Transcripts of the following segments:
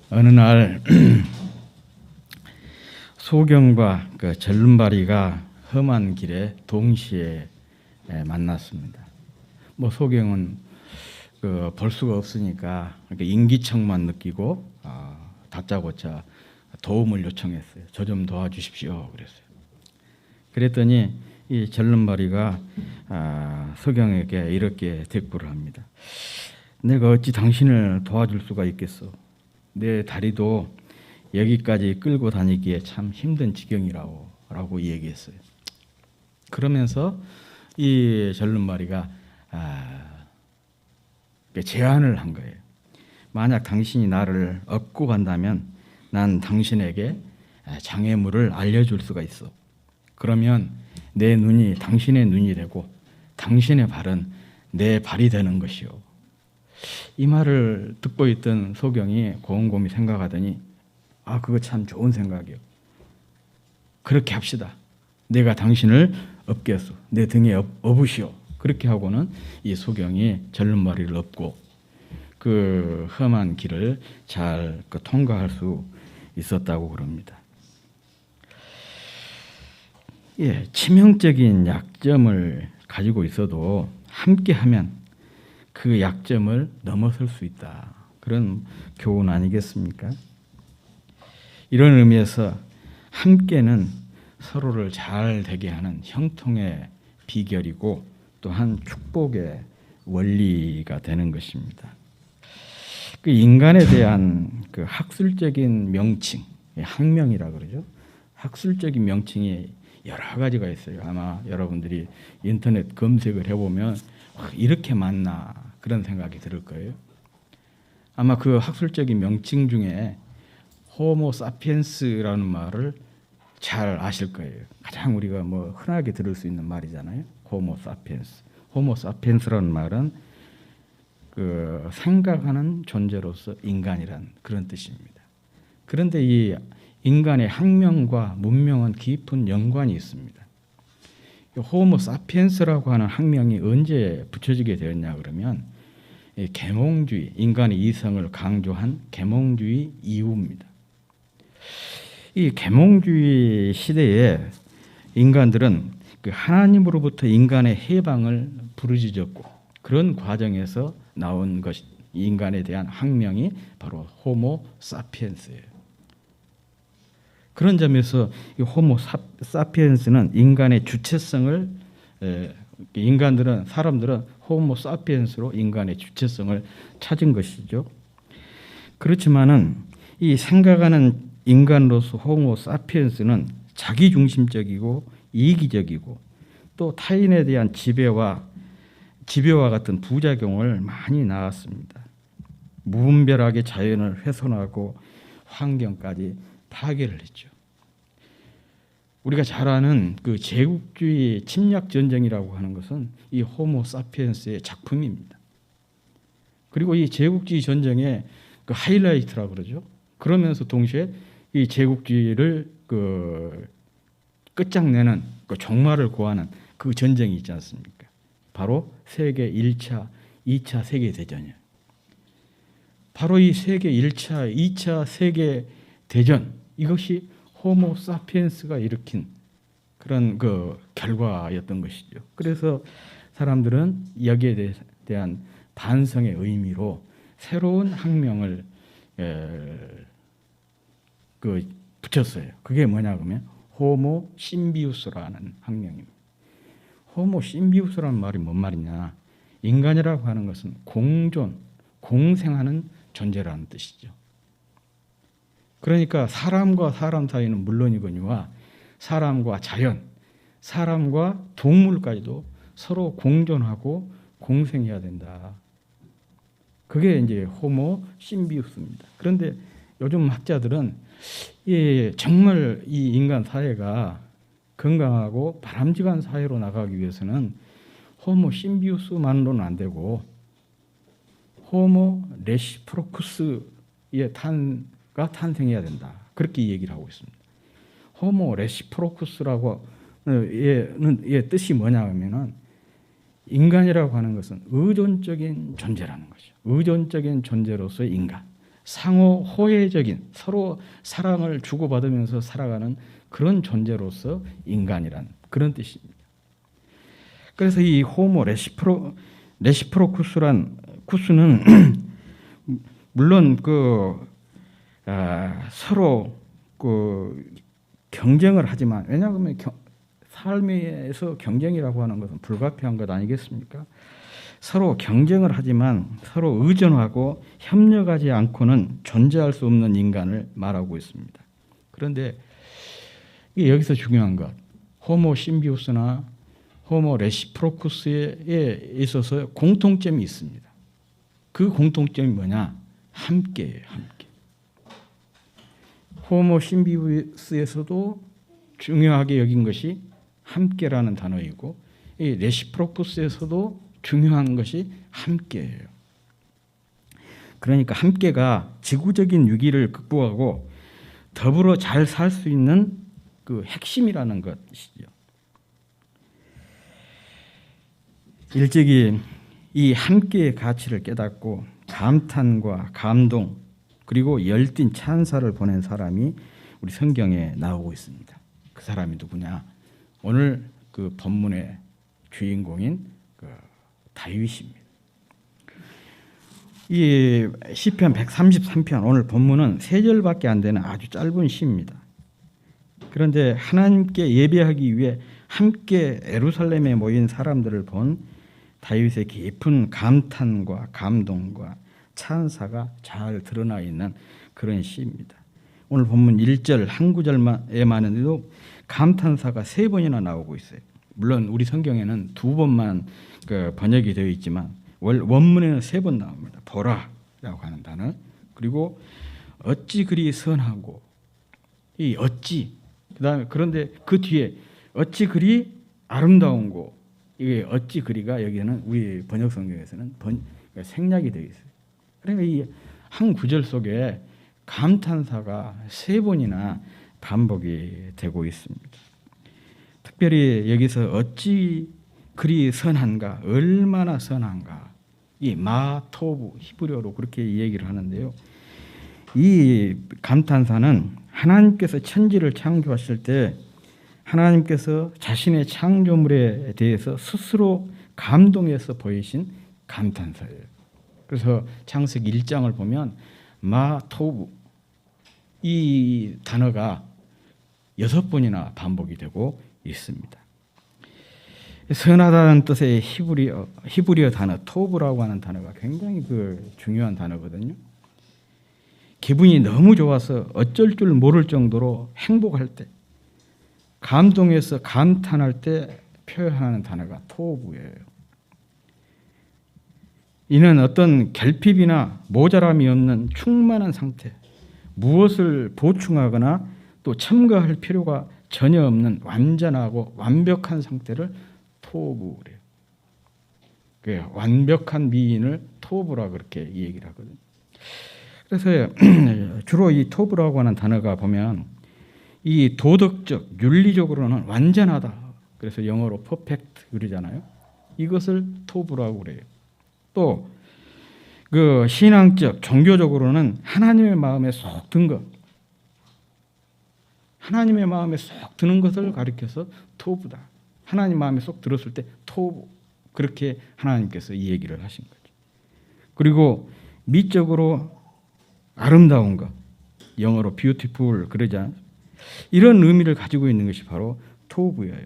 어느 날 소경과 그 절름발이가 험한 길에 동시에 만났습니다. 뭐 소경은 볼 수가 없으니까 인기척만 느끼고 다짜고짜 도움을 요청했어요. 저 좀 도와주십시오. 그랬어요. 그랬더니 이 절름발이가 소경에게 이렇게 대꾸를 합니다. 내가 어찌 당신을 도와줄 수가 있겠어. 내 다리도 여기까지 끌고 다니기에 참 힘든 지경이라고 얘기했어요. 그러면서 이 절름발이가 제안을 한 거예요. 만약 당신이 나를 업고 간다면 난 당신에게 장애물을 알려줄 수가 있어. 그러면 내 눈이 당신의 눈이 되고 당신의 발은 내 발이 되는 것이요. 이 말을 듣고 있던 소경이 곰곰이 생각하더니 그거 참 좋은 생각이요. 그렇게 합시다. 내가 당신을 업겠소. 내 등에 업으시오. 그렇게 하고는 이 소경이 절름발이를 업고 그 험한 길을 잘 통과할 수 있었다고 그럽니다. 치명적인 약점을 가지고 있어도 함께하면 그 약점을 넘어설 수 있다. 그런 교훈 아니겠습니까? 이런 의미에서 함께는 서로를 잘 되게 하는 형통의 비결이고 또한 축복의 원리가 되는 것입니다. 그 인간에 대한 그 학술적인 명칭, 학명이라 그러죠. 학술적인 명칭이 여러 가지가 있어요. 아마 여러분들이 인터넷 검색을 해보면 이렇게 많나 그런 생각이 들을 거예요. 아마 그 학술적인 명칭 중에 호모 사피엔스라는 말을 잘 아실 거예요. 가장 우리가 흔하게 들을 수 있는 말이잖아요. 호모 사피엔스. 호모 사피엔스라는 말은 그 생각하는 존재로서 인간이란 그런 뜻입니다. 그런데 이 인간의 학명과 문명은 깊은 연관이 있습니다. 호모 사피엔스라고 하는 학명이 언제 붙여지게 되었냐 그러면 계몽주의, 인간의 이성을 강조한 계몽주의 이후입니다. 이 계몽주의 시대에 인간들은 그 하나님으로부터 인간의 해방을 부르짖었고 그런 과정에서 나온 것이 인간에 대한 학명이 바로 호모 사피엔스예요. 그런 점에서 이 호모 사피엔스는 인간의 주체성을 사람들은 호모 사피엔스로 인간의 주체성을 찾은 것이죠. 그렇지만은 이 생각하는 인간으로서 호모 사피엔스는 자기중심적이고 이기적이고 또 타인에 대한 지배와 같은 부작용을 많이 낳았습니다. 무분별하게 자연을 훼손하고 환경까지 파괴를 했죠. 우리가 잘 아는 그 제국주의 침략 전쟁이라고 하는 것은 이 호모 사피엔스의 작품입니다. 그리고 이 제국주의 전쟁의 그 하이라이트라고 그러죠. 그러면서 동시에 이 제국주의를 끝장내는 그 종말을 고하는 그 전쟁이 있지 않습니까? 바로 세계 1차, 2차 세계대전이에요. 바로 이 세계 1차, 2차 세계대전 이것이 호모 사피엔스가 일으킨 그런 그 결과였던 것이죠. 그래서 사람들은 여기에 대한 반성의 의미로 새로운 학명을 붙였어요. 그게 뭐냐 그러면 호모 심비우스라는 학명입니다. 호모 심비우스라는 말이 뭔 말이냐? 인간이라고 하는 것은 공생하는 존재라는 뜻이죠. 그러니까 사람과 사람 사이는 물론이거니와 사람과 자연, 사람과 동물까지도 서로 공존하고 공생해야 된다. 그게 이제 호모 심비우스입니다. 그런데 요즘 학자들은 정말 이 인간 사회가 건강하고 바람직한 사회로 나가기 위해서는 호모 심비우스만으로는 안 되고 호모 레시프로쿠스의 탄생해야 된다. 그렇게 얘기를 하고 있습니다. 호모 레시프로쿠스라고 의 뜻이 뭐냐 하면은 인간이라고 하는 것은 의존적인 존재라는 것이죠. 의존적인 존재로서의 인간. 상호 호혜적인 서로 사랑을 주고받으면서 살아가는 그런 존재로서 인간이란 그런 뜻입니다. 그래서 이 호모 레시프로쿠스란 쿠스는 물론 서로 경쟁을 하지만, 왜냐하면 삶에서 경쟁이라고 하는 것은 불가피한 것 아니겠습니까? 서로 경쟁을 하지만 서로 의존하고 협력하지 않고는 존재할 수 없는 인간을 말하고 있습니다. 그런데 여기서 중요한 것, 호모 심비우스나 호모 레시프로쿠스에 있어서 공통점이 있습니다. 그 공통점이 뭐냐? 함께예요. 함께. 호모 심비우스에서도 중요하게 여긴 것이 함께라는 단어이고, 이 레시프로쿠스에서도 중요한 것이 함께예요. 그러니까 함께가 지구적인 위기를 극복하고 더불어 잘 살 수 있는 그 핵심이라는 것이죠. 일찍이 이 함께의 가치를 깨닫고 감탄과 감동 그리고 열띤 찬사를 보낸 사람이 우리 성경에 나오고 있습니다. 그 사람이 누구냐? 오늘 그 본문의 주인공인 다윗입니다. 이 시편 133편 오늘 본문은 3절밖에 안 되는 아주 짧은 시입니다. 그런데 하나님께 예배하기 위해 함께 예루살렘에 모인 사람들을 본 다윗의 깊은 감탄과 감동과 찬사가 잘 드러나 있는 그런 시입니다. 오늘 본문 1절 한 구절에만 해도 감탄사가 3번이나 나오고 있어요. 물론 우리 성경에는 2번만 번역이 되어 있지만 원문에는 3번 나옵니다. 보라라고 하는 단어, 그리고 어찌 그리 선하고, 이 어찌, 그다음에 그런데 그 뒤에 어찌 그리 아름다운고, 이게 어찌 그리가 여기는 우리 번역 성경에서는 생략이 되어 있어요. 그러니까 이 한 구절 속에 감탄사가 3번이나 반복이 되고 있습니다. 특별히 여기서 어찌 그리 선한가, 얼마나 선한가, 이 마토브 히브리어로 그렇게 얘기를 하는데요. 이 감탄사는 하나님께서 천지를 창조하실 때 하나님께서 자신의 창조물에 대해서 스스로 감동해서 보이신 감탄사예요. 그래서 창세기 1장을 보면 마토브, 이 단어가 6번이나 반복이 되고 있습니다. 선하다는 뜻의 히브리어 단어 토브라고 하는 단어가 굉장히 중요한 단어거든요. 기분이 너무 좋아서 어쩔 줄 모를 정도로 행복할 때, 감동해서 감탄할 때 표현하는 단어가 토브예요. 이는 어떤 결핍이나 모자람이 없는 충만한 상태, 무엇을 보충하거나 또 첨가할 필요가 전혀 없는 완전하고 완벽한 상태를 토부래요. 완벽한 미인을 토부라 그렇게 얘기를 하거든요. 그래서 주로 이 토부라고 하는 단어가 보면 이 도덕적, 윤리적으로는 완전하다. 그래서 영어로 퍼펙트 그러잖아요. 이것을 토부라고 그래요. 또 그 신앙적, 종교적으로는 하나님의 마음에 쏙 든 것, 하나님의 마음에 쏙 드는 것을 가리켜서 토부다. 하나님 마음에 쏙 들었을 때 토부, 그렇게 하나님께서 이 얘기를 하신 거죠. 그리고 미적으로 아름다운 것, 영어로 beautiful 그러잖아요. 이런 의미를 가지고 있는 것이 바로 토부예요.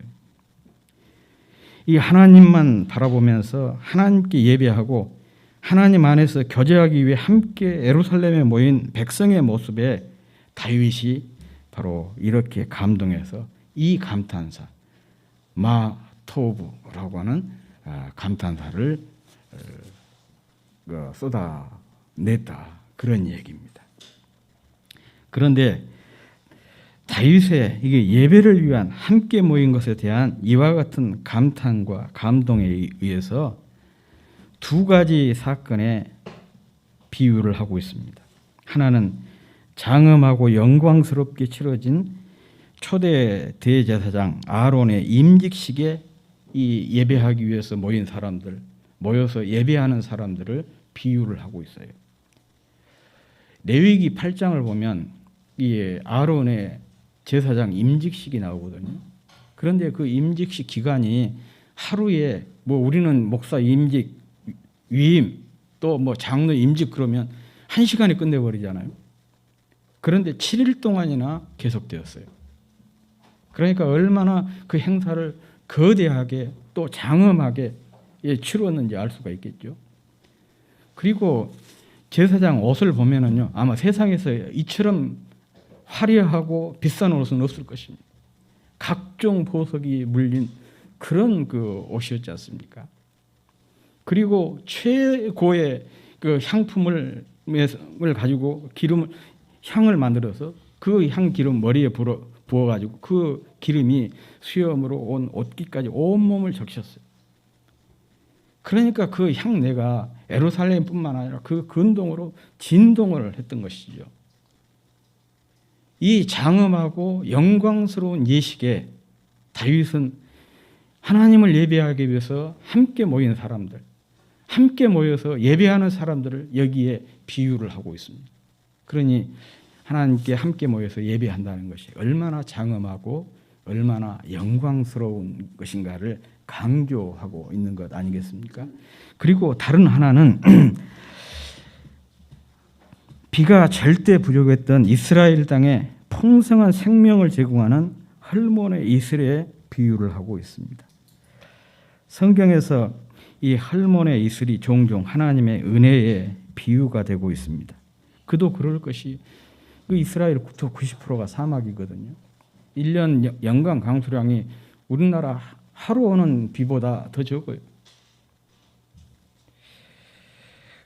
이 하나님만 바라보면서 하나님께 예배하고 하나님 안에서 교제하기 위해 함께 예루살렘에 모인 백성의 모습에 다윗이 바로 이렇게 감동해서 이 감탄사 마토브라고 하는 감탄사를 쏟아냈다, 그런 얘기입니다. 그런데 다윗의 이게 예배를 위한 함께 모인 것에 대한 이와 같은 감탄과 감동에 의해서 2가지 사건에 비유를 하고 있습니다. 하나는 장엄하고 영광스럽게 치러진 초대 대제사장 아론의 임직식에 이 예배하기 위해서 모인 사람들, 모여서 예배하는 사람들을 비유를 하고 있어요. 레위기 8장을 보면 이 아론의 제사장 임직식이 나오거든요. 그런데 그 임직식 기간이 하루에 뭐 우리는 목사 임직, 위임, 또 뭐 장로 임직 그러면 1시간에 끝내버리잖아요. 그런데 7일 동안이나 계속되었어요. 그러니까 얼마나 그 행사를 거대하게 또 장엄하게 치루었는지 알 수가 있겠죠. 그리고 제사장 옷을 보면은요, 아마 세상에서 이처럼 화려하고 비싼 옷은 없을 것입니다. 각종 보석이 물린 그런 그 옷이었지 않습니까? 그리고 최고의 그 향품을 가지고 향을 만들어서 그 향 기름 머리에 부어가지고 그 기름이 수염으로 온 옷깃까지 온몸을 적셨어요. 그러니까 그 향내가 예루살렘뿐만 아니라 그 근동으로 진동을 했던 것이죠. 이 장엄하고 영광스러운 예식에 다윗은 하나님을 예배하기 위해서 함께 모인 사람들, 함께 모여서 예배하는 사람들을 여기에 비유를 하고 있습니다. 그러니 하나님께 함께 모여서 예배한다는 것이 얼마나 장엄하고 얼마나 영광스러운 것인가를 강조하고 있는 것 아니겠습니까? 그리고 다른 하나는 비가 절대 부족했던 이스라엘 땅에 풍성한 생명을 제공하는 헐몬의 이슬에 비유를 하고 있습니다. 성경에서 이 헐몬의 이슬이 종종 하나님의 은혜의 비유가 되고 있습니다. 그도 그럴 것이 그 이스라엘 국토 90%가 사막이거든요. 1년 연간 강수량이 우리나라 하루 오는 비보다 더 적어요.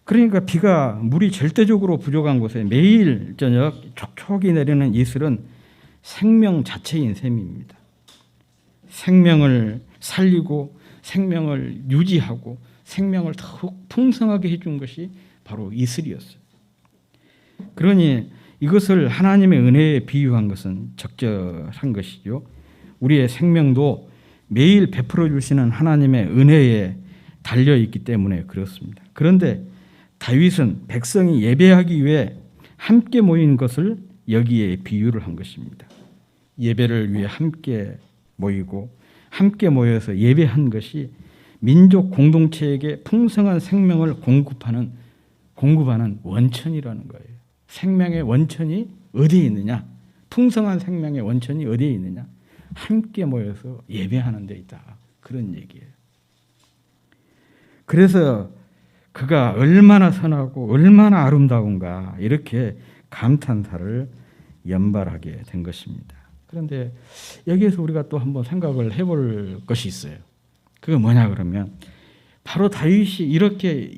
그러니까 비가 물이 절대적으로 부족한 곳에 매일 저녁 촉촉이 내리는 이슬은 생명 자체인 셈입니다. 생명을 살리고 생명을 유지하고 생명을 더욱 풍성하게 해준 것이 바로 이슬이었어요. 그러니 이것을 하나님의 은혜에 비유한 것은 적절한 것이죠. 우리의 생명도 매일 베풀어 주시는 하나님의 은혜에 달려 있기 때문에 그렇습니다. 그런데 다윗은 백성이 예배하기 위해 함께 모인 것을 여기에 비유를 한 것입니다. 예배를 위해 함께 모이고 함께 모여서 예배한 것이 민족 공동체에게 풍성한 생명을 공급하는 원천이라는 거예요. 생명의 원천이 어디에 있느냐? 풍성한 생명의 원천이 어디에 있느냐? 함께 모여서 예배하는 데 있다. 그런 얘기예요. 그래서 그가 얼마나 선하고 얼마나 아름다운가 이렇게 감탄사를 연발하게 된 것입니다. 그런데 여기에서 우리가 또 한번 생각을 해볼 것이 있어요. 그게 뭐냐 그러면 바로 다윗이 이렇게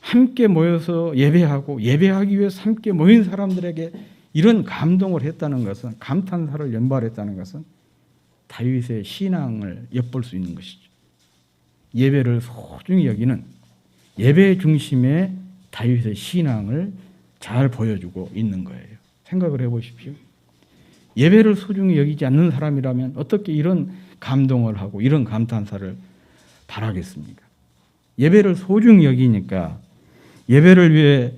함께 모여서 예배하고 예배하기 위해서 함께 모인 사람들에게 이런 감동을 했다는 것은, 감탄사를 연발했다는 것은 다윗의 신앙을 엿볼 수 있는 것이죠. 예배를 소중히 여기는 예배 중심의 다윗의 신앙을 잘 보여주고 있는 거예요. 생각을 해보십시오. 예배를 소중히 여기지 않는 사람이라면 어떻게 이런 감동을 하고 이런 감탄사를 바라겠습니까? 예배를 소중히 여기니까 예배를 위해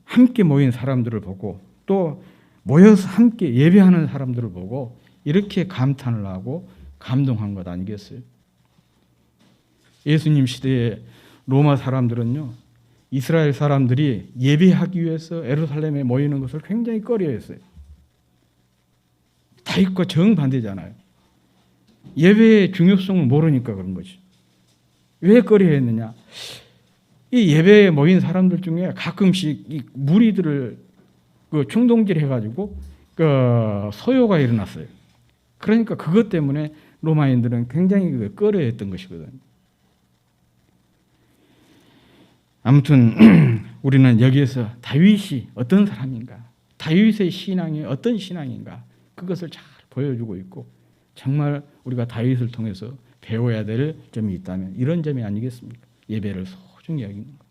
함께 모인 사람들을 보고 또 모여서 함께 예배하는 사람들을 보고 이렇게 감탄을 하고 감동한 것 아니겠어요? 예수님 시대에 로마 사람들은요, 이스라엘 사람들이 예배하기 위해서 예루살렘에 모이는 것을 굉장히 꺼려했어요. 다윗과 정반대잖아요. 예배의 중요성을 모르니까 그런 거지. 왜 꺼려했느냐? 이 예배에 모인 사람들 중에 가끔씩 이 무리들을 충동질 해가지고 소요가 일어났어요. 그러니까 그것 때문에 로마인들은 굉장히 꺼려했던 것이거든요. 아무튼 우리는 여기에서 다윗이 어떤 사람인가, 다윗의 신앙이 어떤 신앙인가 그것을 잘 보여주고 있고 정말 우리가 다윗을 통해서 배워야 될 점이 있다면 이런 점이 아니겠습니까? 예배를 소중히 여기는 것.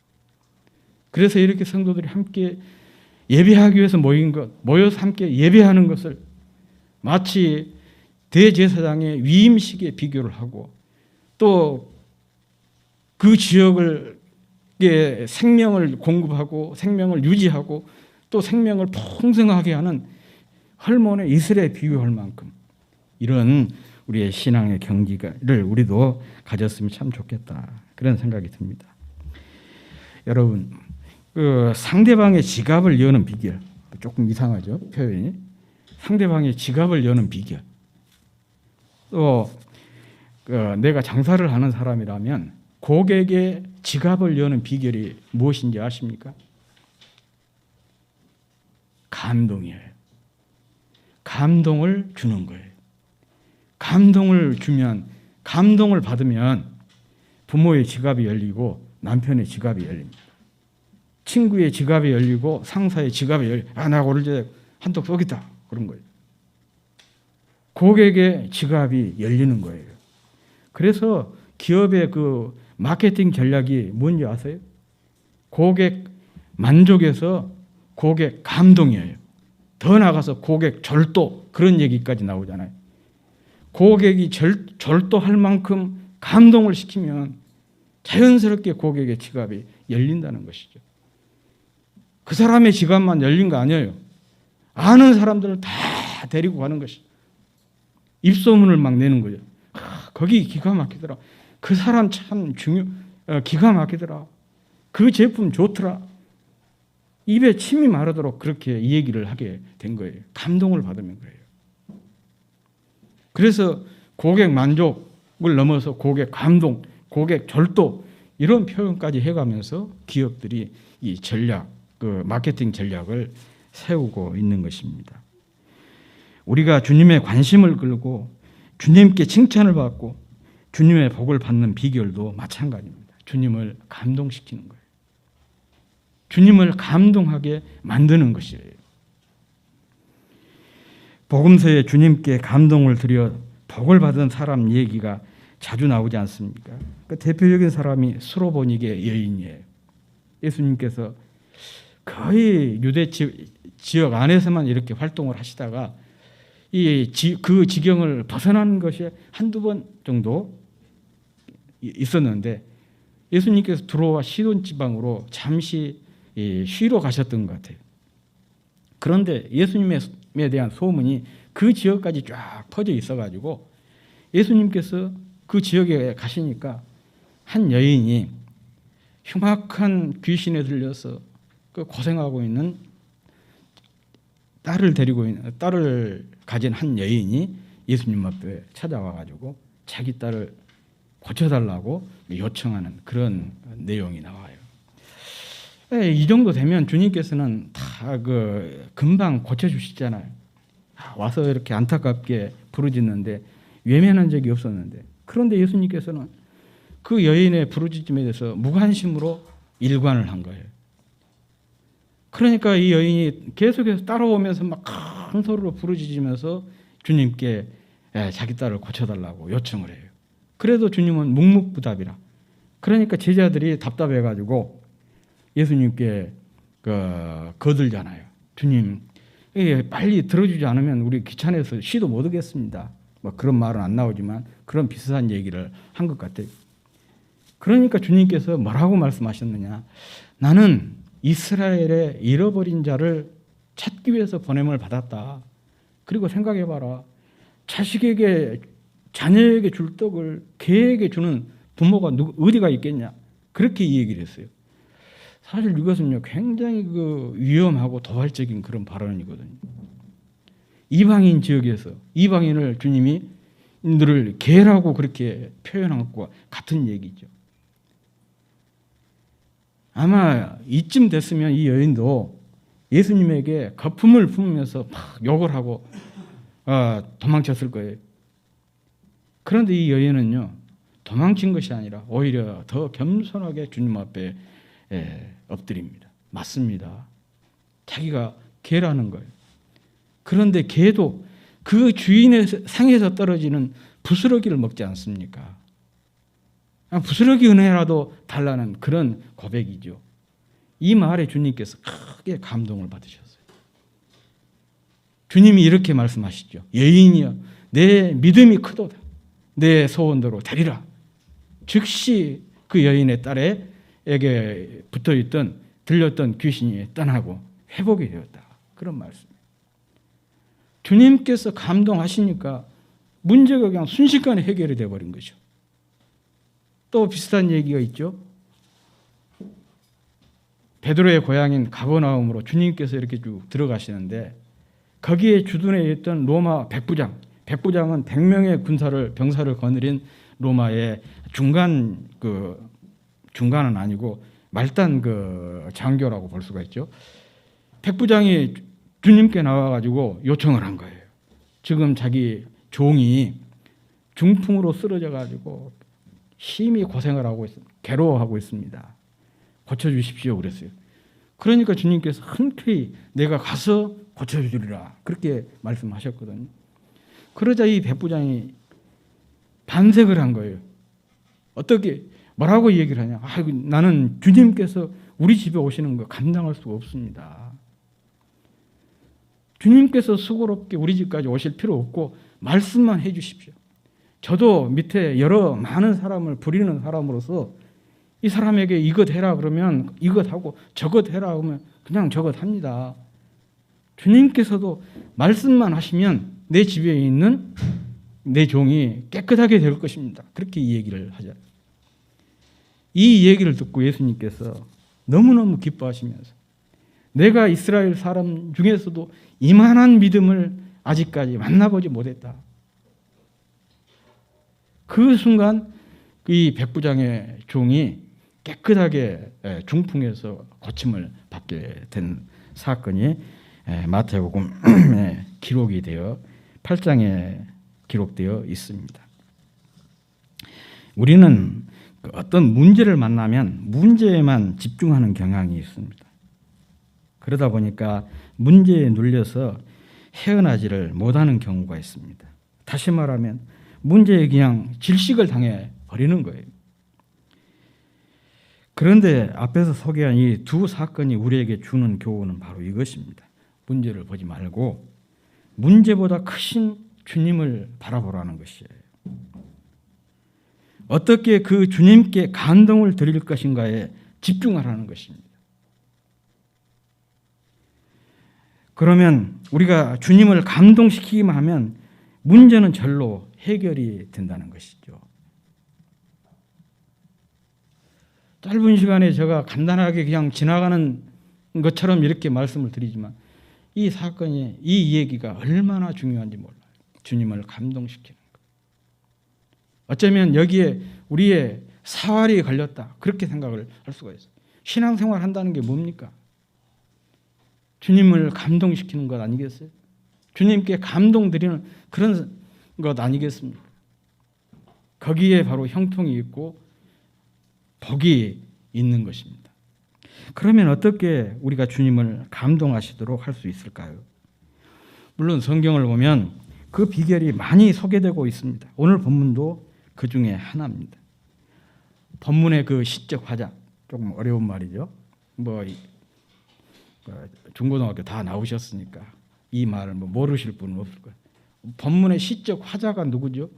그래서 이렇게 성도들이 함께 예배하기 위해서 모인 것, 모여서 함께 예배하는 것을 마치 대제사장의 위임식에 비교를 하고 또 그 지역을 생명을 공급하고 생명을 유지하고 또 생명을 풍성하게 하는 hormon의 이슬에 비유할 만큼 이런 우리의 신앙의 경지를 우리도 가졌으면 참 좋겠다, 그런 생각이 듭니다. 여러분, 그 상대방의 지갑을 여는 비결, 조금 이상하죠, 표현이. 상대방의 지갑을 여는 비결. 또 내가 장사를 하는 사람이라면 고객의 지갑을 여는 비결이 무엇인지 아십니까? 감동이에요. 감동을 주는 거예요. 감동을 주면, 감동을 받으면 부모의 지갑이 열리고 남편의 지갑이 열립니다. 친구의 지갑이 열리고 상사의 지갑이 열리고, 나 오늘 한턱 쏘겠다, 그런 거예요. 고객의 지갑이 열리는 거예요. 그래서 기업의 그 마케팅 전략이 뭔지 아세요? 고객 만족에서 고객 감동이에요. 더 나가서 고객 절도, 그런 얘기까지 나오잖아요. 고객이 절도할 만큼 감동을 시키면 자연스럽게 고객의 지갑이 열린다는 것이죠. 그 사람의 지갑만 열린 거 아니에요. 아는 사람들을 다 데리고 가는 것이죠. 입소문을 막 내는 거죠. 거기 기가 막히더라. 그 사람 참 기가 막히더라. 그 제품 좋더라. 입에 침이 마르도록 그렇게 이 얘기를 하게 된 거예요. 감동을 받으면 그래요. 그래서 고객 만족을 넘어서 고객 감동, 고객 절도, 이런 표현까지 해가면서 기업들이 이 전략, 그 마케팅 전략을 세우고 있는 것입니다. 우리가 주님의 관심을 끌고 주님께 칭찬을 받고 주님의 복을 받는 비결도 마찬가지입니다. 주님을 감동시키는 거예요. 주님을 감동하게 만드는 것이에요. 복음서에 주님께 감동을 드려 복을 받은 사람 얘기가 자주 나오지 않습니까? 그 대표적인 사람이 수로보니게 여인이에요. 예수님께서 거의 유대 지역 안에서만 이렇게 활동을 하시다가 그 지경을 벗어나는 것이 한두 번 정도 있었는데 예수님께서 들어와 시돈 지방으로 잠시 쉬러 가셨던 것 같아요. 그런데 예수님에 대한 소문이 그 지역까지 쫙 퍼져 있어가지고 예수님께서 그 지역에 가시니까 한 여인이 흉악한 귀신에 들려서 그 고생하고 있는 딸을 가진 한 여인이 예수님 앞에 찾아와가지고 자기 딸을 고쳐달라고 요청하는 그런 내용이 나와요. 이 정도 되면 주님께서는 다 금방 고쳐주시잖아요. 와서 이렇게 안타깝게 부르짖는데 외면한 적이 없었는데, 그런데 예수님께서는 그 여인의 부르짖음에 대해서 무관심으로 일관을 한 거예요. 그러니까 이 여인이 계속해서 따라오면서 막 큰 소리로 부르짖으면서 주님께 자기 딸을 고쳐달라고 요청을 해요. 그래도 주님은 묵묵부답이라. 그러니까 제자들이 답답해가지고 예수님께 거들잖아요. 주님, 빨리 들어주지 않으면 우리 귀찮아서 쉬도 못 오겠습니다. 뭐 그런 말은 안 나오지만 그런 비슷한 얘기를 한 것 같아요. 그러니까 주님께서 뭐라고 말씀하셨느냐? 나는 이스라엘의 잃어버린 자를 찾기 위해서 보냄을 받았다. 그리고 생각해봐라. 자식에게, 자녀에게 줄 떡을 개에게 주는 부모가 어디가 있겠냐? 그렇게 이 얘기를 했어요. 사실 이것은요, 굉장히 위험하고 도발적인 그런 발언이거든요. 이방인 지역에서 이방인을 주님이 인들을 개라고 그렇게 표현한 것과 같은 얘기죠. 아마 이쯤 됐으면 이 여인도 예수님에게 거품을 품으면서 막 욕을 하고 도망쳤을 거예요. 그런데 이 여인은요, 도망친 것이 아니라 오히려 더 겸손하게 주님 앞에 엎드립니다. 맞습니다. 자기가 개라는 거예요. 그런데 개도 그 주인의 상에서 떨어지는 부스러기를 먹지 않습니까? 부스러기 은혜라도 달라는 그런 고백이죠. 이 말에 주님께서 크게 감동을 받으셨어요. 주님이 이렇게 말씀하시죠. 여인이여, 내 믿음이 크도다. 내 소원대로 되리라. 즉시 그 여인의 딸에게 붙어있던 들렸던 귀신이 떠나고 회복이 되었다. 그런 말씀이에요. 주님께서 감동하시니까 문제가 그냥 순식간에 해결이 되어버린 거죠. 또 비슷한 얘기가 있죠. 베드로의 고향인 가버나움으로 주님께서 이렇게 쭉 들어가시는데 거기에 주둔해 있던 로마 백부장은 100명의 병사를 거느린 로마의 중간은 아니고 말단 장교라고 볼 수가 있죠. 백부장이 주님께 나와가지고 요청을 한 거예요. 지금 자기 종이 중풍으로 쓰러져가지고 심히 고생을 하고 있습니다. 괴로워하고 있습니다. 고쳐주십시오 그랬어요. 그러니까 주님께서 흔쾌히 내가 가서 고쳐주리라 그렇게 말씀하셨거든요. 그러자 이 백부장이 반색을 한 거예요. 어떻게 뭐라고 얘기를 하냐. 나는 주님께서 우리 집에 오시는 거 감당할 수가 없습니다. 주님께서 수고롭게 우리 집까지 오실 필요 없고 말씀만 해 주십시오. 저도 밑에 많은 사람을 부리는 사람으로서 이 사람에게 이것 해라 그러면 이것 하고 저것 해라 그러면 그냥 저것 합니다. 주님께서도 말씀만 하시면 내 집에 있는 내 종이 깨끗하게 될 것입니다. 그렇게 이 얘기를 하죠. 이 얘기를 듣고 예수님께서 너무너무 기뻐하시면서 내가 이스라엘 사람 중에서도 이만한 믿음을 아직까지 만나보지 못했다. 그 순간 이 백부장의 종이 깨끗하게 중풍에서 고침을 받게 된 사건이 마태복음에 기록이 되어 8장에 기록되어 있습니다. 우리는 어떤 문제를 만나면 문제에만 집중하는 경향이 있습니다. 그러다 보니까 문제에 눌려서 헤어나지를 못하는 경우가 있습니다. 다시 말하면 문제에 그냥 질식을 당해 버리는 거예요. 그런데 앞에서 소개한 이 두 사건이 우리에게 주는 교훈은 바로 이것입니다. 문제를 보지 말고 문제보다 크신 주님을 바라보라는 것이에요. 어떻게 그 주님께 감동을 드릴 것인가에 집중하라는 것입니다. 그러면 우리가 주님을 감동시키기만 하면 문제는 절로 해결이 된다는 것이죠. 짧은 시간에 제가 간단하게 그냥 지나가는 것처럼 이렇게 말씀을 드리지만 이 사건이 이 얘기가 얼마나 중요한지 몰라요. 주님을 감동시키는 것. 어쩌면 여기에 우리의 사활이 걸렸다 그렇게 생각을 할 수가 있어요. 신앙생활 한다는 게 뭡니까? 주님을 감동시키는 것 아니겠어요? 주님께 감동드리는 그런 것 아니겠습니까? 거기에 바로 형통이 있고 복이 있는 것입니다. 그러면 어떻게 우리가 주님을 감동하시도록 할 수 있을까요? 물론 성경을 보면 그 비결이 많이 소개되고 있습니다. 오늘 본문도 그 중에 하나입니다. 본문의 그 시적 화자, 조금 어려운 말이죠. 중고등학교 다 나오셨으니까 이 말을 모르실 분은 없을 거예요. 본문의 시적 화자가 누구죠?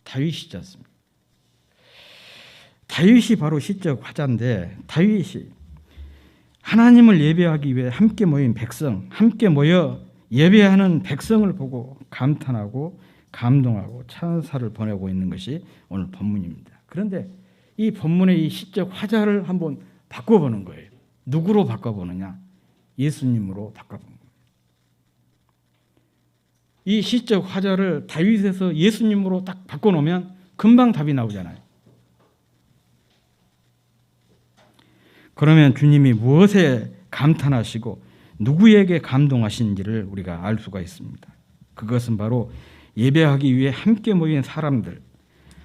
다윗이지 않습니까? 다윗이 바로 시적 화자인데 다윗이 하나님을 예배하기 위해 함께 모인 백성, 함께 모여 예배하는 백성을 보고 감탄하고 감동하고 찬사를 보내고 있는 것이 오늘 본문입니다. 그런데 이 본문의 이 시적 화자를 한번 바꿔보는 거예요. 누구로 바꿔보느냐? 예수님으로 바꿔보는 거예요. 이 시적 화자를 다윗에서 예수님으로 딱 바꿔놓으면 금방 답이 나오잖아요. 그러면 주님이 무엇에 감탄하시고 누구에게 감동하신지를 우리가 알 수가 있습니다. 그것은 바로 예배하기 위해 함께 모인 사람들,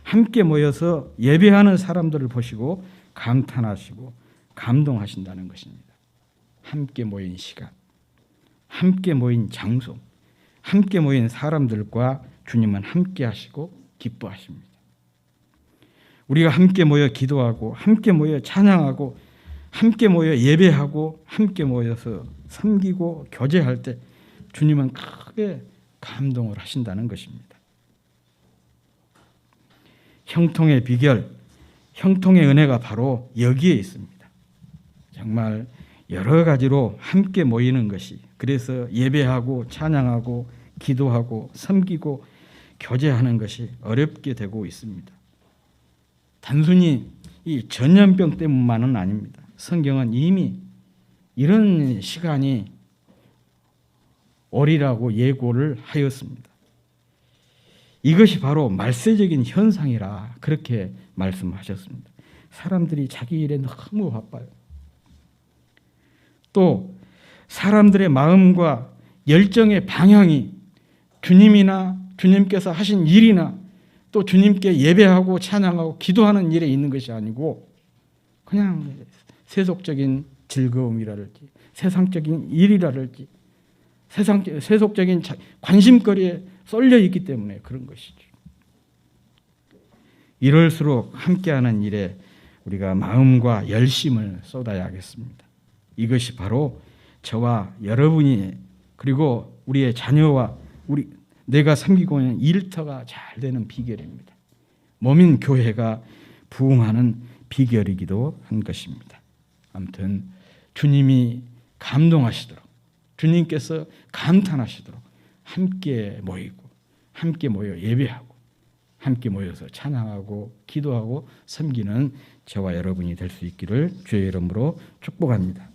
함께 모여서 예배하는 사람들을 보시고 감탄하시고 감동하신다는 것입니다. 함께 모인 시간, 함께 모인 장소, 함께 모인 사람들과 주님은 함께 하시고 기뻐하십니다. 우리가 함께 모여 기도하고 함께 모여 찬양하고 함께 모여 예배하고 함께 모여서 섬기고 교제할 때 주님은 크게 감동을 하신다는 것입니다. 형통의 비결, 형통의 은혜가 바로 여기에 있습니다. 정말 여러 가지로 함께 모이는 것이, 그래서 예배하고 찬양하고 기도하고 섬기고 교제하는 것이 어렵게 되고 있습니다. 단순히 이 전염병 때문만은 아닙니다. 성경은 이미 이런 시간이 오리라고 예고를 하였습니다. 이것이 바로 말세적인 현상이라 그렇게 말씀하셨습니다. 사람들이 자기 일에 너무 바빠요. 또 사람들의 마음과 열정의 방향이 주님이나 주님께서 하신 일이나 또 주님께 예배하고 찬양하고 기도하는 일에 있는 것이 아니고 그냥 세속적인 즐거움이라든지 세상적인 일이라든지 세속적인 관심거리에 쏠려 있기 때문에 그런 것이죠. 이럴수록 함께하는 일에 우리가 마음과 열심을 쏟아야 하겠습니다. 이것이 바로 저와 여러분이 그리고 우리의 자녀와 내가 섬기고 있는 일터가 잘 되는 비결입니다. 몸인 교회가 부흥하는 비결이기도 한 것입니다. 아무튼 주님이 감동하시도록, 주님께서 감탄하시도록 함께 모이고 함께 모여 예배하고 함께 모여서 찬양하고 기도하고 섬기는 저와 여러분이 될 수 있기를 주의 이름으로 축복합니다.